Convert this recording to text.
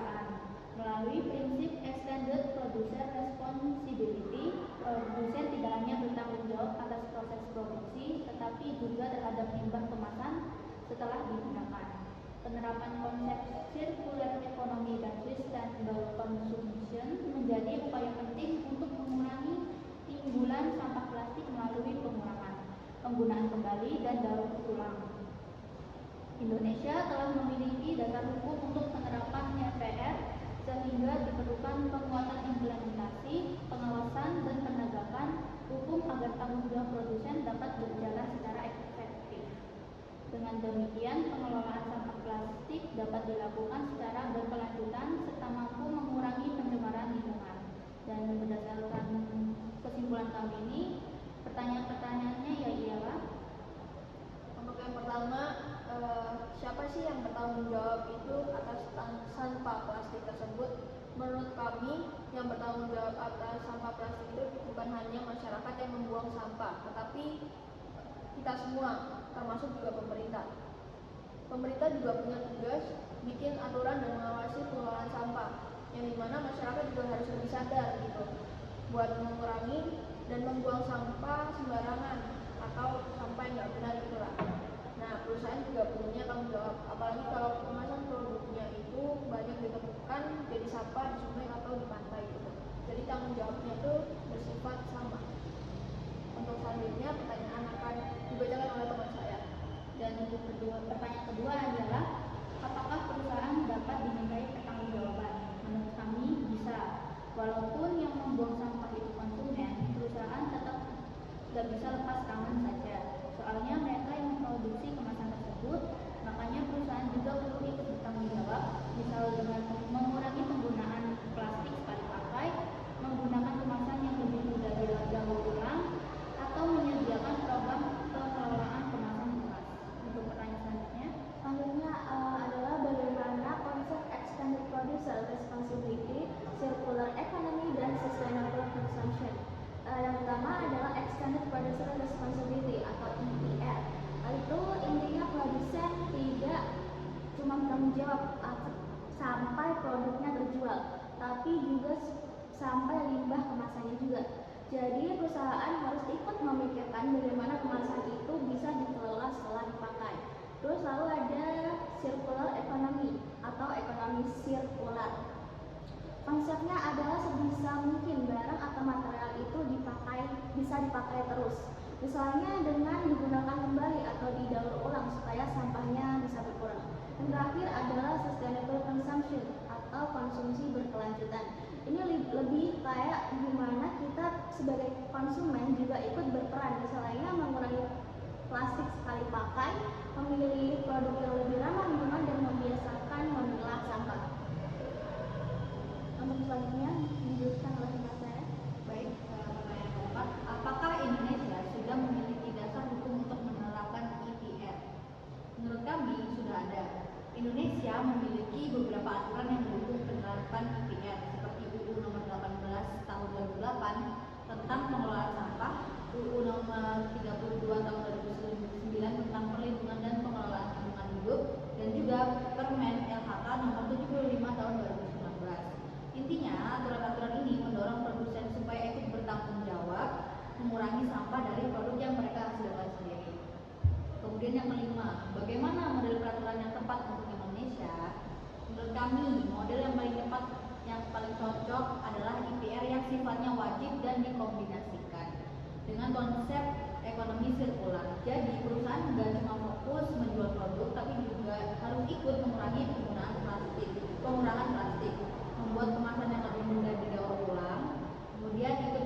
perusahaan. Melalui prinsip Extended Producer Responsibility, produsen tidak hanya bertanggung jawab atas proses produksi, tetapi juga terhadap limbah kemasan setelah digunakan. Penerapan konsep circular economy dan sustainable consumption menjadi upaya penting untuk mengurangi timbulan sampah plastik melalui pengurangan, penggunaan kembali, dan daur ulang. Indonesia telah memiliki dasar hukum untuk penerapan EPR, sehingga diperlukan penguatan implementasi, pengawasan, dan penegakan hukum agar tanggung jawab produsen dapat berjalan secara efektif. Dengan demikian, pengelolaan sampah plastik dapat dilakukan secara berkelanjutan serta mampu mengurangi pencemaran lingkungan. Dan berdasarkan kesimpulan kami ini, pertanyaan-pertanyaannya ialah: untuk yang pertama, siapa sih yang bertanggung jawab itu atas sampah plastik tersebut? Menurut kami, yang bertanggung jawab atas sampah plastik itu bukan hanya masyarakat yang membuang sampah, tetapi kita semua, termasuk juga pemerintah. Pemerintah juga punya tugas bikin aturan dan mengawasi pengelolaan sampah, yang dimana masyarakat juga harus lebih sadar gitu, buat mengurangi dan membuang sampah sembarangan atau sampah yang nggak benar itulah. Nah, perusahaan juga punya tanggung jawab, apalagi kalau kemasan produknya itu banyak ditemukan jadi sampah di sungai atau di pantai gitu. Jadi tanggung jawabnya itu bersifat sama. Untuk selanjutnya, pertanyaan akan dibacakan oleh teman saya. Dan pertanyaan kedua adalah: apakah perusahaan dapat dimintai pertanggungjawaban? Menurut kami bisa. Walaupun yang membuang sampah itu konsumen, perusahaan tetap tidak bisa lepas tangan saja. Soalnya mereka yang memproduksi kemasan tersebut, makanya perusahaan juga perlu ikut bertanggung jawab, misal dengan mengurangi penggunaan plastik sekali pakai, menggunakan kemasan yang lebih mudah didaur ulang, atau menyediakan program pengelolaan kemasan bekas. Untuk pertanyaan selanjutnya adalah bagaimana konsep Extended Producer Responsibility, Circular Economy, dan Sustainable Consumption. Yang pertama adalah Extended Producer Responsibility atau EPR. Itu intinya produsen tidak cuma bertanggung jawab sampai produknya terjual, tapi juga sampai limbah kemasannya juga. Jadi perusahaan harus ikut memikirkan bagaimana kemasan itu bisa dikelola setelah dipakai. Terus lalu ada circular economy atau ekonomi sirkular. Konsepnya adalah sebisa mungkin barang atau material itu bisa dipakai terus. Misalnya dengan digunakan kembali atau didaur ulang supaya sampahnya bisa berkurang. Dan terakhir adalah sustainable consumption atau konsumsi berkelanjutan. Ini lebih kayak gimana kita sebagai konsumen juga ikut berperan, misalnya mengurangi plastik sekali pakai, memilih produk yang lebih ramah lingkungan, dan membiasakan memilah sampah. Untuk selanjutnya dilanjutkan oleh Mas saya. Baik, pertanyaan keempat: apakah Indonesia sudah memiliki dasar hukum untuk menerapkan EPR? Menurut kami sudah ada. Indonesia memiliki beberapa aturan yang mendukung penerapan EPR, seperti UU Nomor 18 Tahun 2008 tentang pengelolaan sampah, UU Nomor 32 Tahun 2009 tentang perlindungan dan pengelolaan lingkungan hidup, dan juga Permen LHK Nomor 75 Tahun 2019. Intinya, aturan-aturan ini mendorong produsen supaya ikut bertanggung jawab mengurangi sampah dari produk yang mereka hasilkan sendiri. Kemudian yang kelima, bagaimana model peraturan yang tepat untuk Indonesia? Menurut kami, model yang paling tepat, yang paling cocok adalah EPR yang sifatnya wajib dan dikombinasikan dengan konsep ekonomi sirkular. Jadi perusahaan nggak cuma fokus menjual produk, tapi juga harus ikut mengurangi penggunaan pengurangan plastik, membuat kemasan yang lebih mudah didaur ulang, kemudian ikut